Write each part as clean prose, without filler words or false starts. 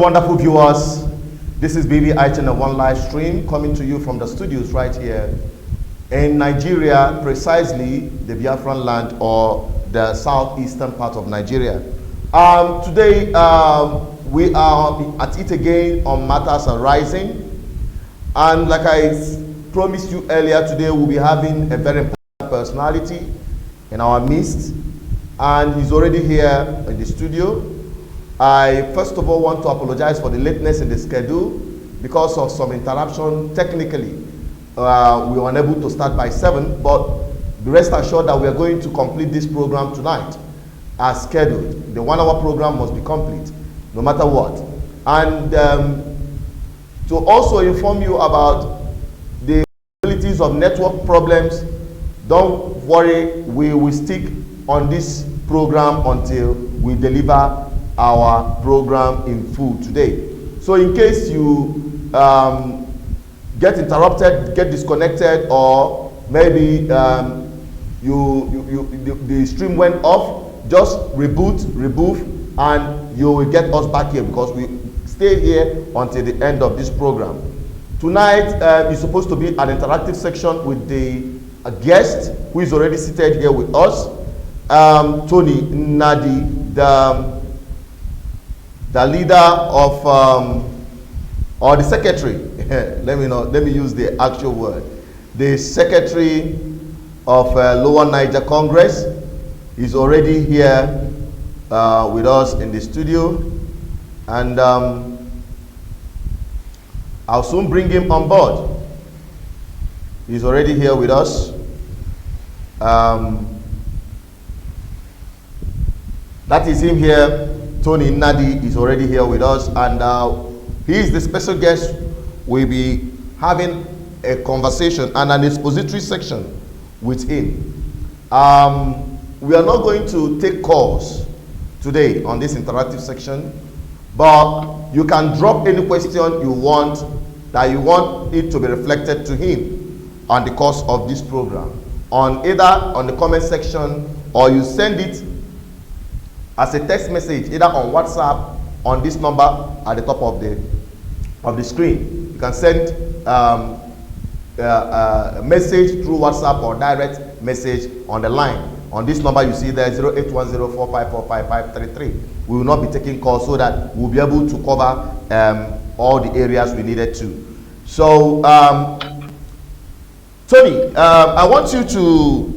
wonderful viewers. This is BVI Channel 1 live stream coming to you from the studios right here in Nigeria, precisely the Biafran land or the southeastern part of Nigeria. Today we are at it again on matters arising, and like I promised you earlier, today we'll be having a very important personality in our midst, and he's already here in the studio. I first of all want to apologize for the lateness in the schedule because of some interruption. Technically, we were unable to start by 7, but be rest assured that we are going to complete this program tonight as scheduled. The 1-hour program must be complete, no matter what. And to also inform you about the possibilities of network problems, don't worry, we will stick on this program until we deliver our program in full today. So in case you get interrupted, get disconnected, or maybe the stream went off, just reboot, and you will get us back here, because we stay here until the end of this program. Tonight is supposed to be an interactive section with a guest who is already seated here with us, Tony Nnadi, the leader of, or the secretary, let me use the actual word, the secretary of Lower Niger Congress is already here with us in the studio, and I'll soon bring him on board. He's already here with us. That is him here. Tony Nnadi is already here with us, and he is the special guest. We'll be having a conversation and an expository section with him. We are not going to take calls today on this interactive section, but you can drop any question you want, that you want it to be reflected to him on the course of this program, on either on the comment section, or you send it as a text message, either on WhatsApp on this number at the top of the screen. You can send a message through WhatsApp or direct message on the line. On this number you see there, 0810454533. We will not be taking calls, so that we'll be able to cover all the areas we needed to. So, Tony, I want you to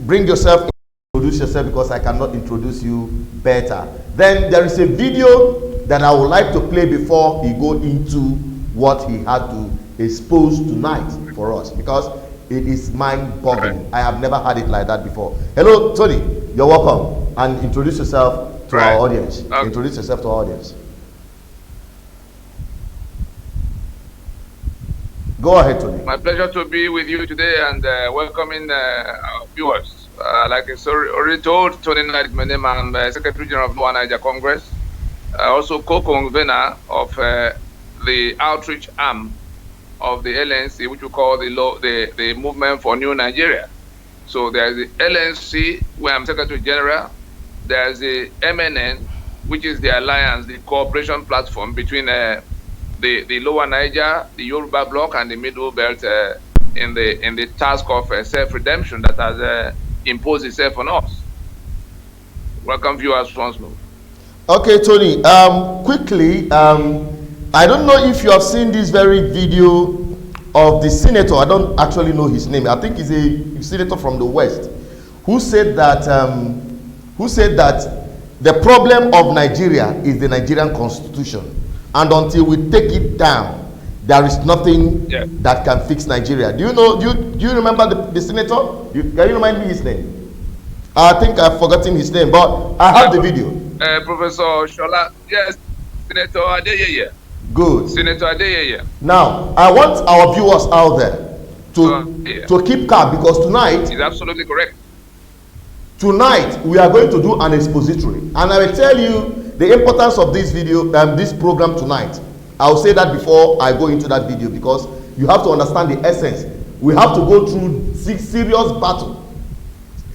bring yourself, introduce yourself, because I cannot introduce you better. Then there is a video that I would like to play before he go into what he had to expose tonight for us, because it is mind-boggling. I have never had it like that before. Hello, Tony. You're welcome. And introduce yourself to our audience. Introduce yourself to our audience. Go ahead, Tony. My pleasure to be with you today and welcoming our viewers. Like I already told, Tony Nnadi is my name. I'm Secretary General of Lower Niger Congress, also co-convener of the outreach arm of the LNC, which we call the Movement for New Nigeria. So there's the LNC, where I'm Secretary General. There's the MNN, which is the alliance, the cooperation platform between the Lower Niger, the Yoruba bloc, and the Middle Belt in the task of self-redemption that has imposed itself on us. Welcome, viewers, once more. Okay, Tony. Quickly, I don't know if you have seen this very video of the senator. I don't actually know his name. I think he's a senator from the West, who said that the problem of Nigeria is the Nigerian Constitution, and until we take it down, there is nothing that can fix Nigeria. Do you know? Do you remember the senator? Can you remind me his name? I think I've forgotten his name, but I have the video. Professor Shola. Yes, Senator Adeyeye. Good. Senator Adeyeye. Now, I want our viewers out there to keep calm, because tonight is absolutely correct. Tonight we are going to do an expository, and I will tell you the importance of this video and this program tonight. I'll say that before I go into that video, because you have to understand the essence. We have to go through serious battle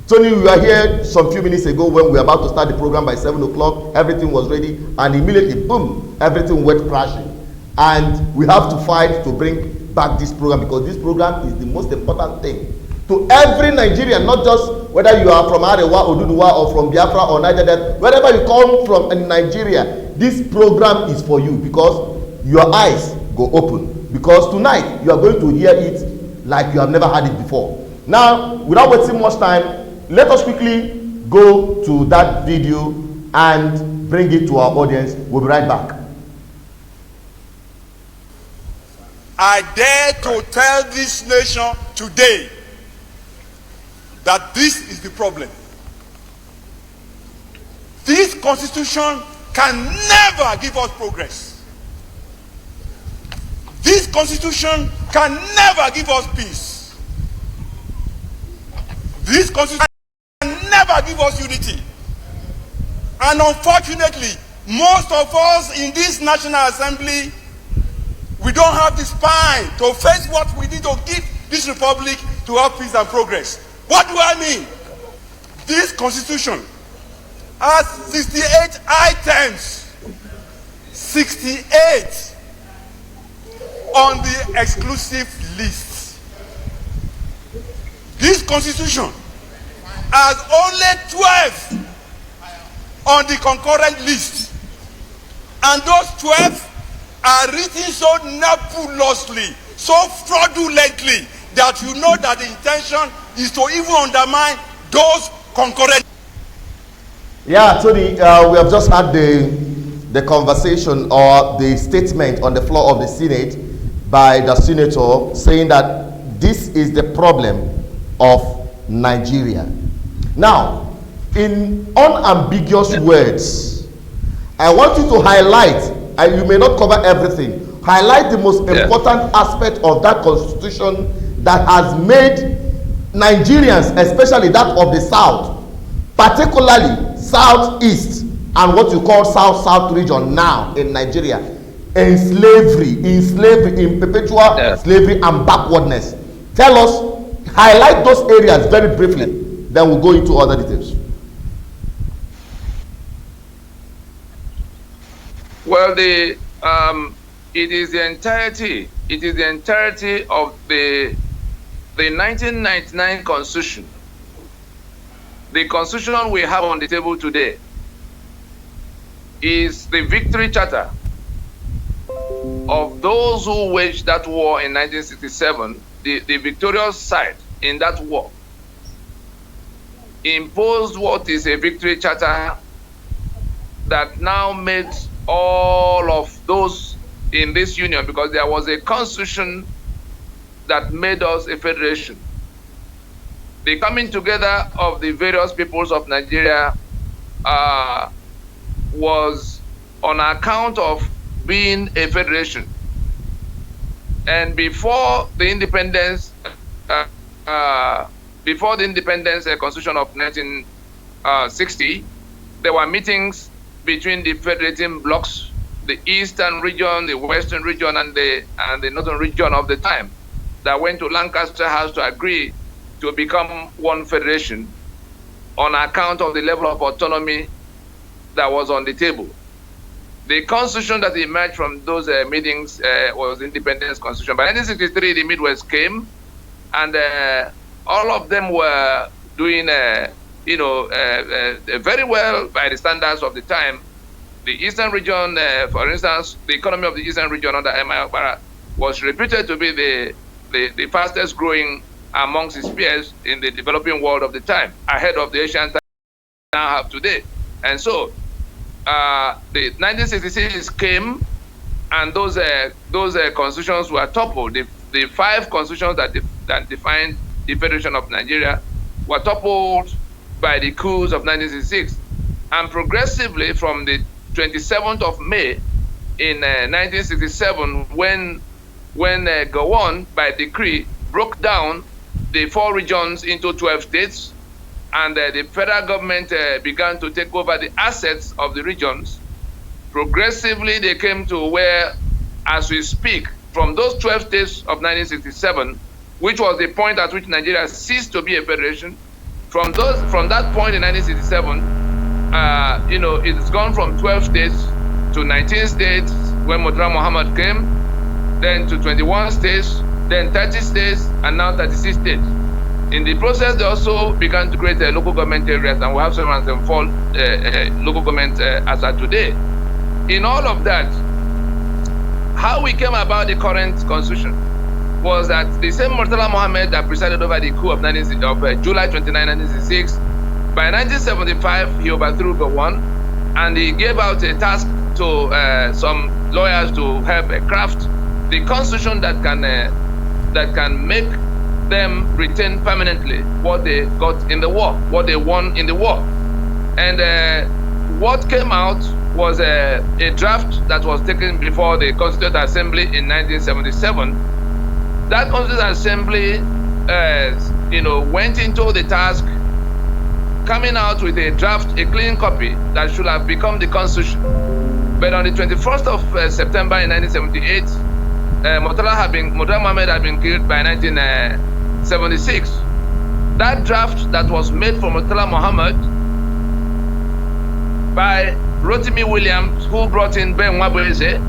Tony, we were here some few minutes ago when we were about to start the program by 7 o'clock. Everything was ready, and immediately, boom, everything went crashing. And we have to fight to bring back this program, because this program is the most important thing to every Nigerian, not just whether you are from Arewa, Oduduwa, or from Biafra or Niger Delta. Wherever you come from in Nigeria, this program is for you, because your eyes go open. Because tonight you are going to hear it like you have never heard it before. Now, without wasting much time, let us quickly go to that video and bring it to our audience. We'll be right back. I dare to tell this nation today that this is the problem. This constitution can never give us progress. This constitution can never give us peace. This constitution can never give us unity. And unfortunately, most of us in this National Assembly, we don't have the spine to face what we need to give this republic to have peace and progress. What do I mean? This constitution has 68 items. 68 on the exclusive list. This constitution has only 12 on the concurrent list. And those 12 are written so nebulously, so fraudulently, that you know that the intention is to even undermine those concurrent. Yeah, Tony, we have just had the conversation or the statement on the floor of the Senate by the senator saying that this is the problem of Nigeria. Now, in unambiguous words, I want you to highlight, and you may not cover everything, highlight the most important aspect of that constitution that has made Nigerians, especially that of the South, particularly Southeast and what you call South-South region now in Nigeria, in slavery, in perpetual slavery and backwardness. Tell us, highlight those areas very briefly, then we'll go into other details. Well, it is the entirety of the 1999 Constitution. The Constitution we have on the table today is the victory charter of those who waged that war in 1967, the victorious side in that war, imposed what is a victory charter that now made all of those in this union, because there was a constitution that made us a federation. The coming together of the various peoples of Nigeria was on account of being a federation. And before the independence, Constitution of 1960, there were meetings between the federating blocks, the eastern region, the western region, and the northern region of the time, that went to Lancaster House to agree to become one federation on account of the level of autonomy that was on the table. The constitution that emerged from those meetings was the Independence Constitution. By 1963, the Midwest came, and all of them were doing, very well by the standards of the time. The Eastern region, for instance, the economy of the Eastern region under M.I. Okpara was reputed to be the fastest growing amongst its peers in the developing world of the time, ahead of the Asian time we now have today. And so, the 1966 came, and those constitutions were toppled. The 5 constitutions that defined the Federation of Nigeria were toppled by the coups of 1966. And progressively, from the 27th of May in 1967, when Gowon, by decree, broke down the 4 regions into 12 states, and the federal government began to take over the assets of the regions. Progressively, they came to where, as we speak, from those 12 states of 1967, which was the point at which Nigeria ceased to be a federation, From that point in 1967, you know, it's gone from 12 states to 19 states when Murtala Muhammad came, then to 21 states, then 30 states, and now 36 states. In the process, they also began to create local government areas, and we have 704 local government as of today. In all of that, how we came about the current constitution was that the same Murtala Muhammad that presided over the coup of July 29, 1966, by 1975, he overthrew Gowon, and he gave out a task to some lawyers to help craft the constitution that can make them retain permanently what they got in the war, what they won in the war. And what came out was a draft that was taken before the Constituent Assembly in 1977. That Constituent Assembly, you know, went into the task coming out with a draft, a clean copy that should have become the Constitution. But on the 21st of September in 1978, Murtala Muhammad had been killed by 1976. That draft that was made for Murtala Muhammad by Rotimi Williams, who brought in Ben Wabweze,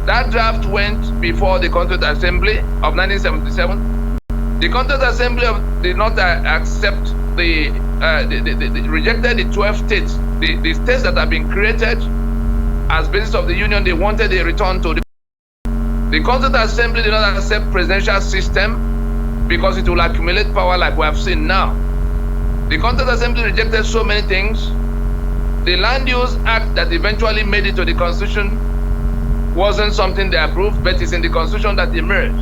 that draft went before the Constituent Assembly of 1977. The Constituent Assembly did not accept rejected the 12 states, the states that have been created as basis of the union. They wanted a return to the Constituent Assembly did not accept presidential system because it will accumulate power like we have seen now. The Constituent Assembly rejected so many things. The Land Use Act that eventually made it to the Constitution wasn't something they approved, but it's in the Constitution that emerged.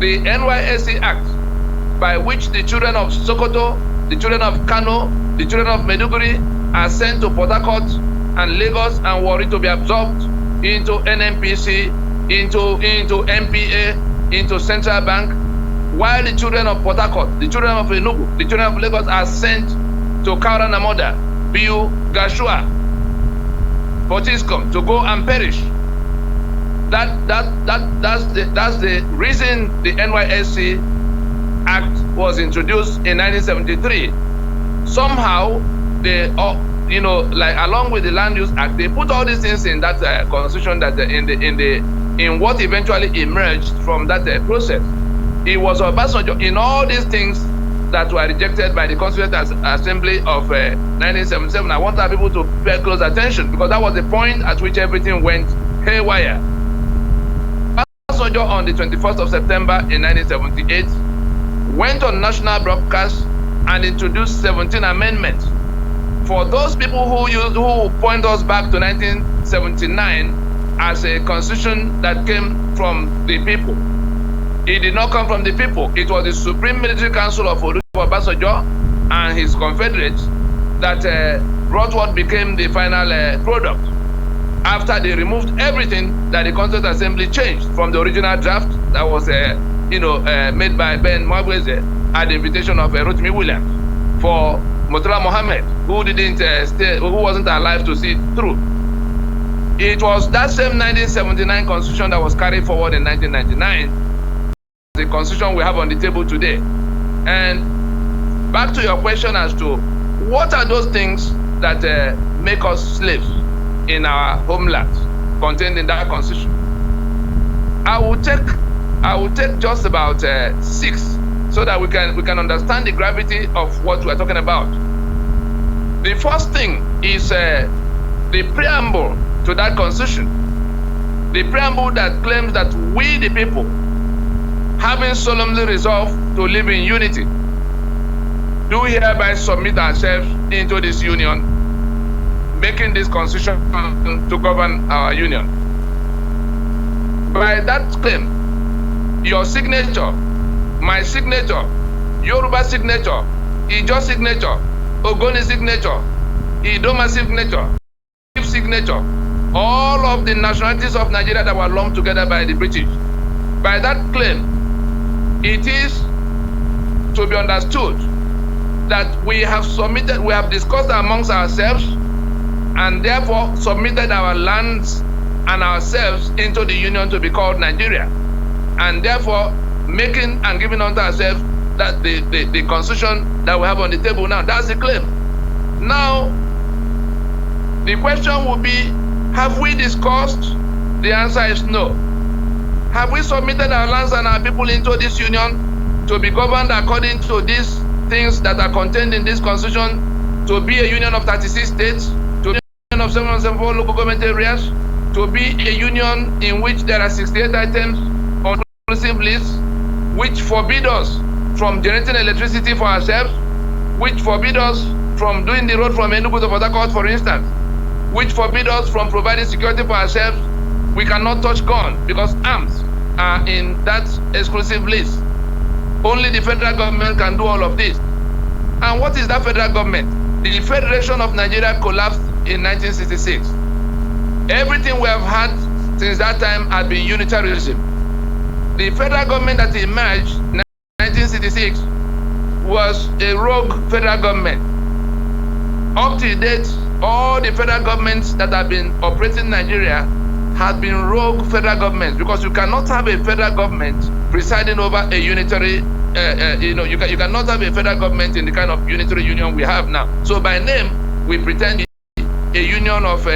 The NYSC Act, by which the children of Sokoto, the children of Kano, the children of Maiduguri are sent to Port Harcourt and Lagos and Warri to be absorbed into NNPC, into MPA, into Central Bank, while the children of Port Harcourt, the children of Enugu, the children of Lagos are sent to Kaura Namoda, Biu, Gashua, Fortiscom to go and perish. That's the reason the NYSC Act was introduced in 1973. Somehow, they, you know, like along with the Land Use Act, they put all these things in that constitution that in what eventually emerged from that process. It was Obasanjo in all these things that were rejected by the Constituent Assembly of 1977. I want our people to pay close attention because that was the point at which everything went haywire. Obasanjo on the 21st of September in 1978 went on national broadcast and introduced 17 amendments. For those people who point us back to 1979 as a constitution that came from the people, it did not come from the people. It was the Supreme Military Council of Obasanjo and his confederates that brought what became the final product after they removed everything that the Constituent Assembly changed from the original draft that was made by Ben Mwabweze at the invitation of Rotimi Williams for Murtala Muhammad, who wasn't alive to see it through. It was that same 1979 constitution that was carried forward in 1999, the constitution we have on the table today. And back to your question as to what are those things that make us slaves in our homelands contained in that constitution. I will take just about 6 so that we can understand the gravity of what we're talking about. The first thing is the preamble to that constitution. The preamble that claims that we the people, having solemnly resolved to live in unity, do hereby submit ourselves into this union, making this constitution to govern our union. By that claim, your signature, my signature, Yoruba signature, Ijo signature, Ogoni signature, Idoma signature, If signature, all of the nationalities of Nigeria that were lumped together by the British. By that claim, it is to be understood that we have discussed amongst ourselves and therefore submitted our lands and ourselves into the union to be called Nigeria, and therefore making and giving unto ourselves that the constitution that we have on the table now. That's the claim. Now, the question will be, have we discussed? The answer is no. Have we submitted our lands and our people into this union to be governed according to these things that are contained in this constitution, to be a union of 36 states, to be a union of 774 local government areas, to be a union in which there are 68 items on exclusive lists, which forbid us from generating electricity for ourselves, which forbid us from doing the road from Enugu to Port Harcourt, for instance, which forbid us from providing security for ourselves. We cannot touch gun because arms are in that exclusive list. Only the federal government can do all of this. And what is that federal government? The Federation of Nigeria collapsed in 1966. Everything we have had since that time has been unitarianism. The federal government that emerged in 1966 was a rogue federal government. Up to date, all the federal governments that have been operating in Nigeria have been rogue federal governments, because you cannot have a federal government presiding over a unitary, you cannot have a federal government in the kind of unitary union we have now. So by name, we pretend a union of,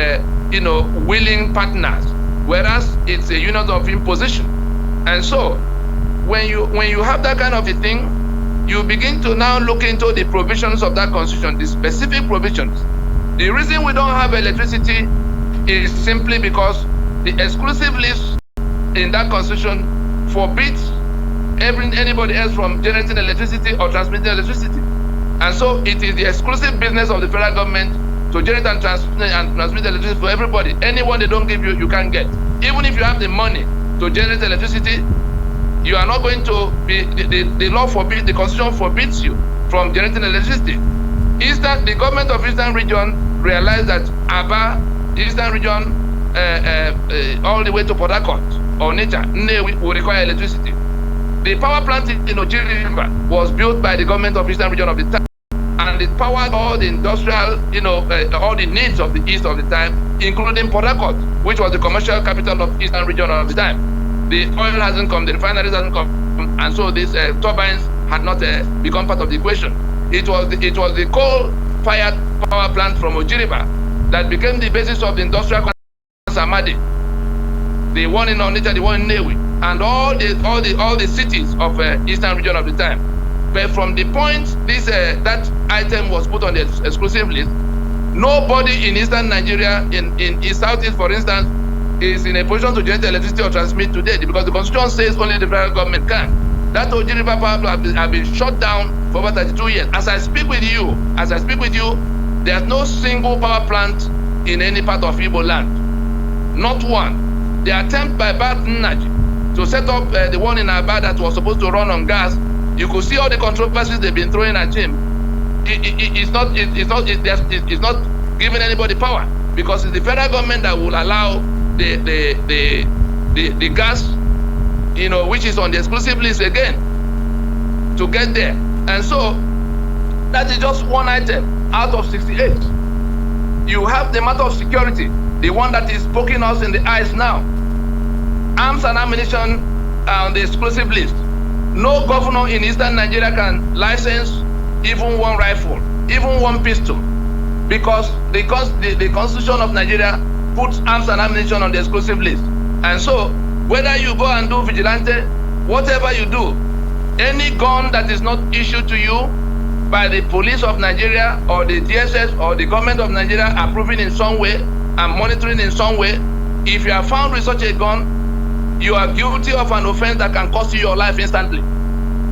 willing partners, whereas it's a union of imposition. And so, when you have that kind of a thing, you begin to now look into the provisions of that constitution, the specific provisions. The reason we don't have electricity is simply because the exclusive list in that constitution forbids anybody else from generating electricity or transmitting electricity. And so it is the exclusive business of the federal government to generate and transmit electricity for everybody. Anyone they don't give you, you can't get. Even if you have the money to generate electricity, you are not going to be, the law forbids, the constitution forbids you from generating electricity. The government of Eastern region realized that Aba, the Eastern region, all the way to Port Harcourt or Nnadi will require electricity. The power plant in Ojiri River was built by the government of Eastern region of the time, and it powered all the industrial, all the needs of the East of the time, including Port Harcourt, which was the commercial capital of Eastern region of the time. The oil hasn't come, the refineries hasn't come, and so these turbines had not become part of the equation. It was the coal-fired power plant from Ojiri River that became the basis of the industrial Nnadi, the one in Onitsha, the one in Nnadi, and all the cities of Eastern region of the time. But from the point that item was put on the exclusive list, nobody in Eastern Nigeria, in Southeast, for instance, is in a position to generate electricity or transmit today, because the constitution says only the federal government can. That Ojiri River power plant has been shut down for over 32 years. As I speak with you, there's no single power plant in any part of Igbo land. Not one. The attempt by Nnadi to set up the one in Aba that was supposed to run on gas, you could see all the controversies they've been throwing at him. It's not giving anybody power, because it's the federal government that will allow the gas, which is on the exclusive list again, to get there. And so that is just one item out of 68. You have the matter of security, the one that is poking us in the eyes now. Arms and ammunition are on the exclusive list. No governor in Eastern Nigeria can license even one rifle, even one pistol, because the Constitution of Nigeria puts arms and ammunition on the exclusive list. And so, whether you go and do vigilante, whatever you do, any gun that is not issued to you by the police of Nigeria or the DSS or the government of Nigeria approving in some way and monitoring in some way, if you are found with such a gun, you are guilty of an offense that can cost you your life instantly,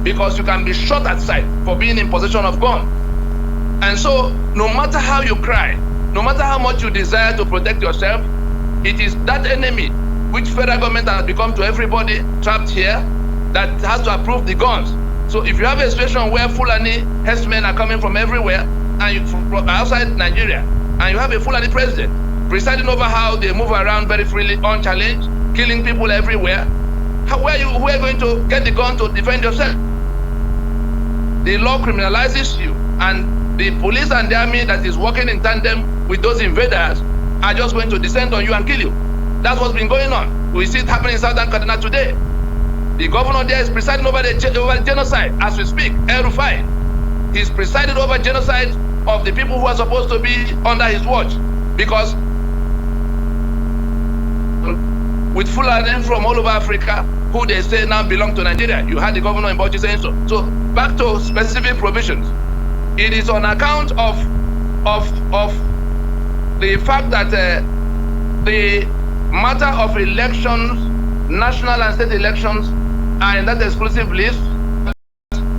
because you can be shot at sight for being in possession of gun. And so, no matter how you cry, no matter how much you desire to protect yourself, it is that enemy which federal government has become to everybody trapped here that has to approve the guns. So if you have a situation where Fulani herdsmen are coming from everywhere, and from outside Nigeria, and you have a Fulani president presiding over how they move around very freely, unchallenged, killing people everywhere, who are going to get the gun to defend yourself? The law criminalizes you, and the police and the army that is working in tandem with those invaders are just going to descend on you and kill you. That's what's been going on. We see it happening in Southern Kaduna today. The governor there is presiding over over genocide as we speak. El-Rufai. He's presided over genocide of the people who are supposed to be under his watch, because with Fulani from all over Africa, who they say now belong to Nigeria. You had the governor in Bauchi saying so. So back to specific provisions. It is on account of the fact that the matter of elections, national and state elections, are in that exclusive list.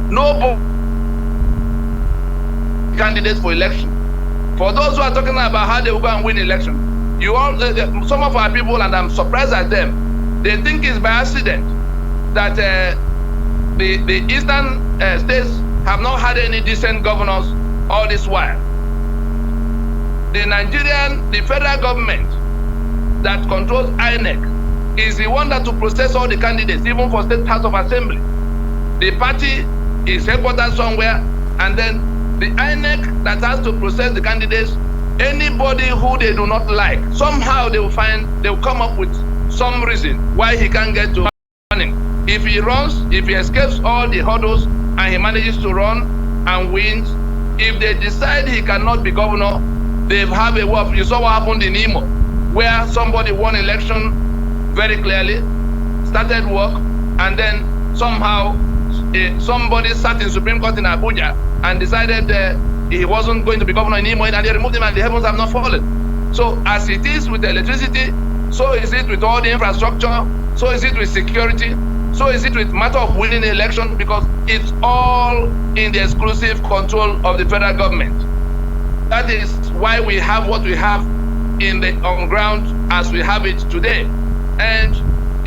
No candidates for election. For those who are talking about how they will go and win election, you all, some of our people, and I'm surprised at them, they think it's by accident that the eastern states have not had any decent governors all this while. The federal government that controls INEC is the one that will process all the candidates, even for state house of assembly. The party is headquartered somewhere, and then the INEC that has to process the candidates, anybody who they do not like, somehow they will come up with some reason why he can't get to running. If he runs, if he escapes all the hurdles and he manages to run and wins, if they decide he cannot be governor, they have a way of, you saw what happened in Imo, where somebody won election very clearly, started work, and then somehow somebody sat in Supreme Court in Abuja and decided he wasn't going to be governor in Imo, and they removed him, and the heavens have not fallen. So as it is with electricity, so is it with all the infrastructure, so is it with security, so is it with matter of winning the election, because it's all in the exclusive control of the federal government. That is why we have what we have on ground as we have it today. And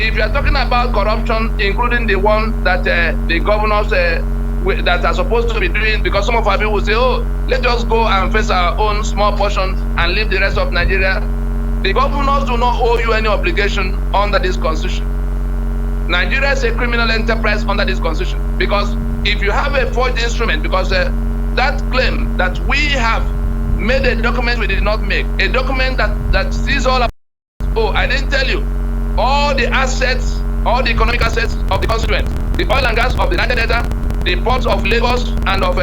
if you are talking about corruption, including the one that the governors that are supposed to be doing, because some of our people will say, oh, let us go and face our own small portion and leave the rest of Nigeria. The governors do not owe you any obligation under this constitution. Nigeria is a criminal enterprise under this constitution, because if you have a forged instrument, because that claim that we have made a document we did not make, a document that sees all about, oh, I didn't tell you, all the assets, all the economic assets of the constituent, the oil and gas of the Niger Delta, the ports of Lagos and of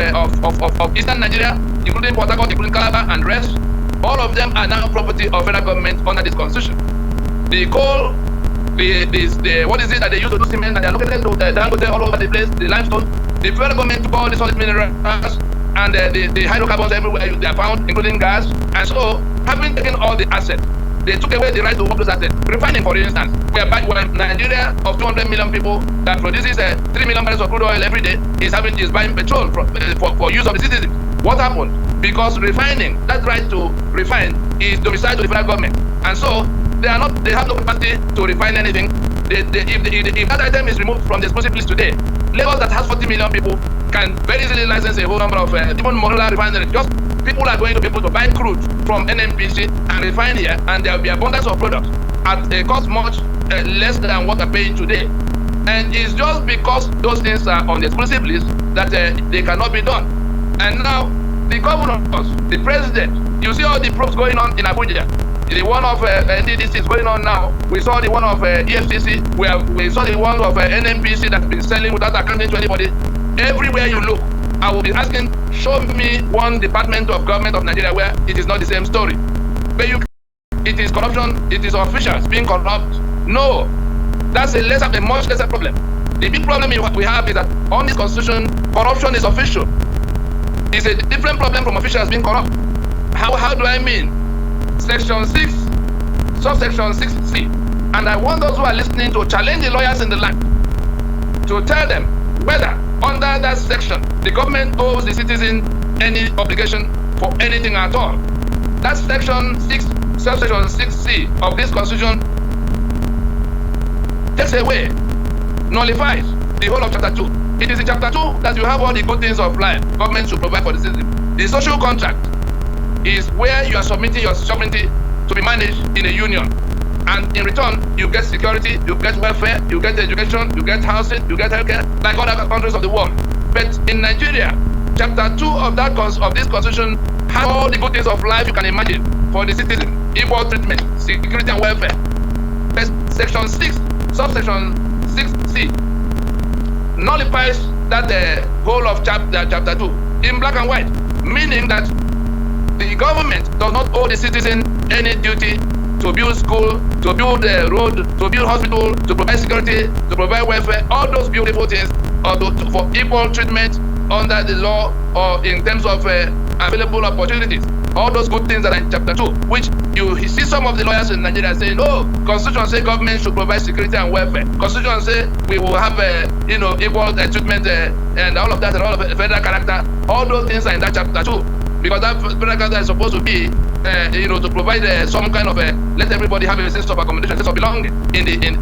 Eastern Nigeria, including Port Harcourt, including Calabar and rest, all of them are now property of federal government under this constitution. The coal, what is it that they use to do cement, and they are located to Dangote all over the place, the limestone, the federal government took all these solid minerals and the hydrocarbons everywhere they are found, including gas. And so, having taken all the assets, they took away the right to work those assets. Refining, for instance, whereby Nigeria of 200 million people that produces 3 million barrels of crude oil every day is buying petrol for use of the citizens. What happened? Because refining, that right to refine, is domiciled to the federal government, and so they have no capacity to refine anything. If that item is removed from the exclusive list today, Lagos that has 40 million people can very easily license a whole number of even modular refineries. Just people are going to be able to buy crude from NNPC and refine here, and there will be abundance of products at a cost much less than what they're paying today. And it's just because those things are on the exclusive list that they cannot be done. And now, the governors, the president, you see all the probes going on in Abuja. The one of NDDC is going on now. We saw the one of EFCC. We saw the one of NNPC that's been selling without accounting to anybody. Everywhere you look, I will be asking, show me one department of government of Nigeria where it is not the same story. But it is corruption, it is officials being corrupt. No, that's a much lesser problem. The big problem we have is that on this constitution, corruption is official. It's a different problem from officials being corrupt. How do I mean? Section 6, subsection 6C. And I want those who are listening to challenge the lawyers in the land to tell them whether under that section the government owes the citizen any obligation for anything at all. That section 6, subsection 6C of this constitution takes away, nullifies the whole of chapter 2. It is in chapter 2 that you have all the good things of life government should provide for the citizen. The social contract is where you are submitting your sovereignty to be managed in a union. And in return, you get security, you get welfare, you get education, you get housing, you get healthcare, like other countries of the world. But in Nigeria, chapter 2 of this constitution has all the good things of life you can imagine for the citizen: equal treatment, security and welfare. But section 6, subsection 6C, nullifies that whole of chapter 2 in black and white, meaning that the government does not owe the citizen any duty to build school, to build a road, to build hospital, to provide security, to provide welfare, all those beautiful things, or for equal treatment under the law or in terms of available opportunities. All those good things that are in chapter 2, which you see some of the lawyers in Nigeria saying, oh, Constitution say government should provide security and welfare. Constitution say we will have equal treatment and all of that and all of federal character. All those things are in that chapter 2. Because that federal character is supposed to be, to provide some kind of let everybody have a sense of accommodation, sense of belonging.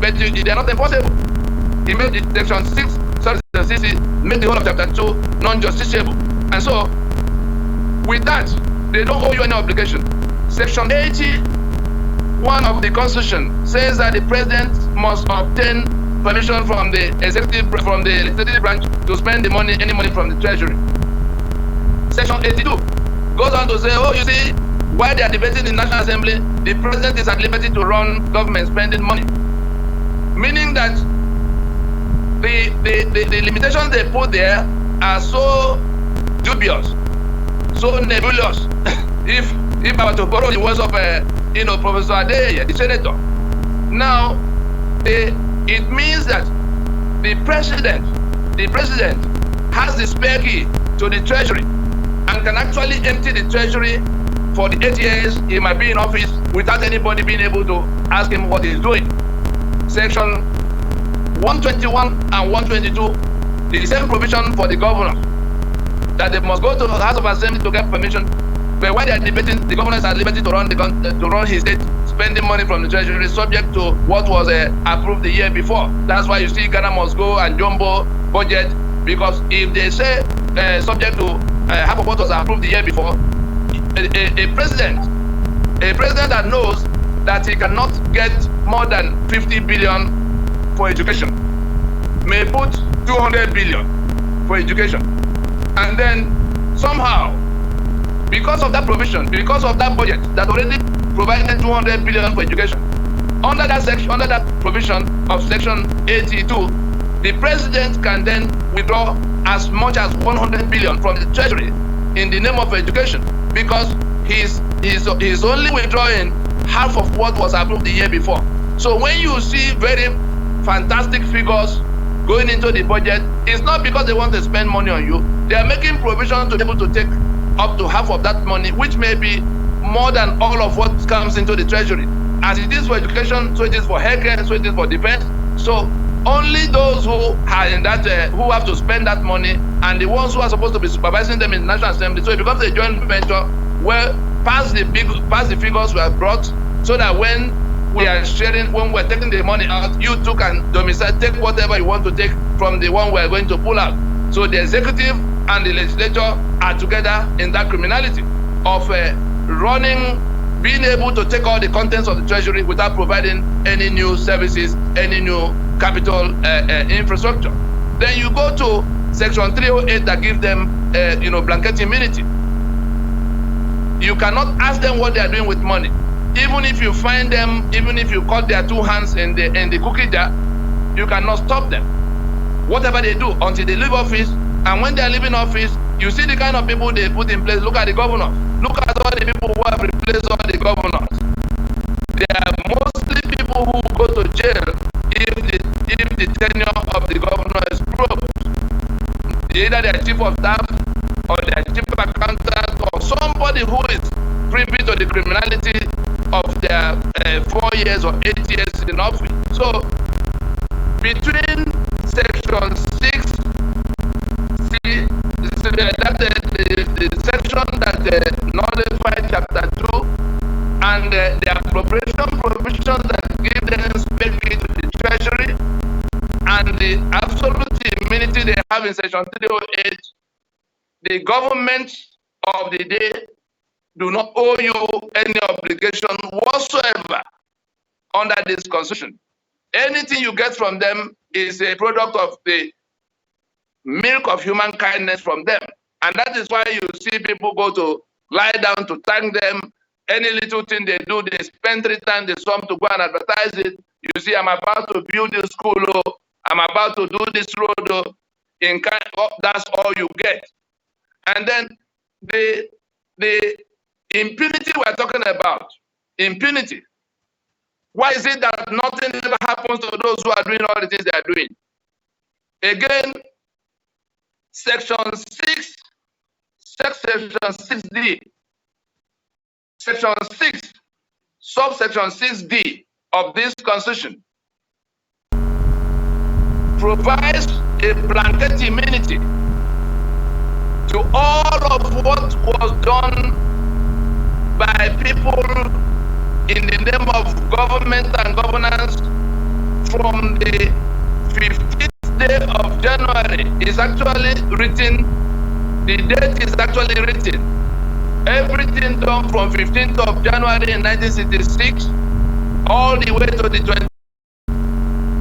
But they are not enforceable. He made the section 6, sorry, 60, make the whole of chapter 2 non-justiciable. And so, with that, they don't owe you any obligation. Section 81 of the Constitution says that the president must obtain permission from the executive branch to spend the money, any money from the treasury. Section 82 goes on to say, oh, you see, while they are debating in the National Assembly, the president is at liberty to run government spending money. Meaning that the limitations they put there are so dubious, so nebulous. if I were to borrow the words of Professor Adeye, the senator, now it means that the president has the spare key to the treasury and can actually empty the treasury for the 8 years he might be in office without anybody being able to ask him what he's doing. Section 121 and 122, the same provision for the governor, that they must go to the House of Assembly to get permission. But while they are debating, the governor is at liberty to run his state, spending money from the treasury, subject to what was approved the year before. That's why you see Ghana must go and jumbo budget, because if they say subject to half of what was approved the year before, a president that knows that he cannot get more than 50 billion for education may put 200 billion for education, and then somehow, because of that provision, because of that budget that already provided 200 billion for education, under that provision of section 82, the president can then withdraw as much as 100 billion from the treasury in the name of education, because he's only withdrawing half of what was approved the year before. So when you see very fantastic figures going into the budget, it's not because they want to spend money on you. They are making provision to be able to take up to half of that money, which may be more than all of what comes into the treasury. As it is for education, so it is for healthcare, so it is for defense. So only those who are in that, who have to spend that money, and the ones who are supposed to be supervising them in the National Assembly. So it becomes a joint venture where past the figures were brought, so that when we are sharing, when we're taking the money out, you too can domicile, take whatever you want to take from the one we're going to pull out. So the executive and the legislature are together in that criminality of being able to take all the contents of the treasury without providing any new services, any new capital infrastructure. Then you go to section 308 that gives them, blanket immunity. You cannot ask them what they are doing with money. Even if you find them, even if you cut their two hands in the cookie jar, you cannot stop them. Whatever they do until they leave office, and when they are leaving office, you see the kind of people they put in place. Look at the governor. Look at all the people who have replaced all the governors. They are mostly people who go to jail if the tenure of the governor is proved. Either they are chief of staff, or they are chief accountant, or somebody who is privy to the criminality of their 4 years or 8 years in office. So between section 6, the section that nullified chapter 2, and the appropriation provisions that give them space to the treasury, and the absolute immunity they have in section 308, the government of the day do not owe you any obligation whatsoever under this constitution. Anything you get from them is a product of the milk of human kindness from them. And that is why you see people go to lie down to thank them. Any little thing they do, they spend 3 times the sum to go and advertise it. You see, I'm about to build this school, I'm about to do this road, in kind. That's all you get. And then the impunity we're talking about, impunity. Why is it that nothing ever happens to those who are doing all the things they are doing? Again, section 6, section 6D, section 6, subsection 6D of this Constitution provides a blanket immunity to all of what was done by people in the name of government and governance from the 15th day of January. Is actually written, the date is actually written. Everything done from 15th of January in 1966 all the way to the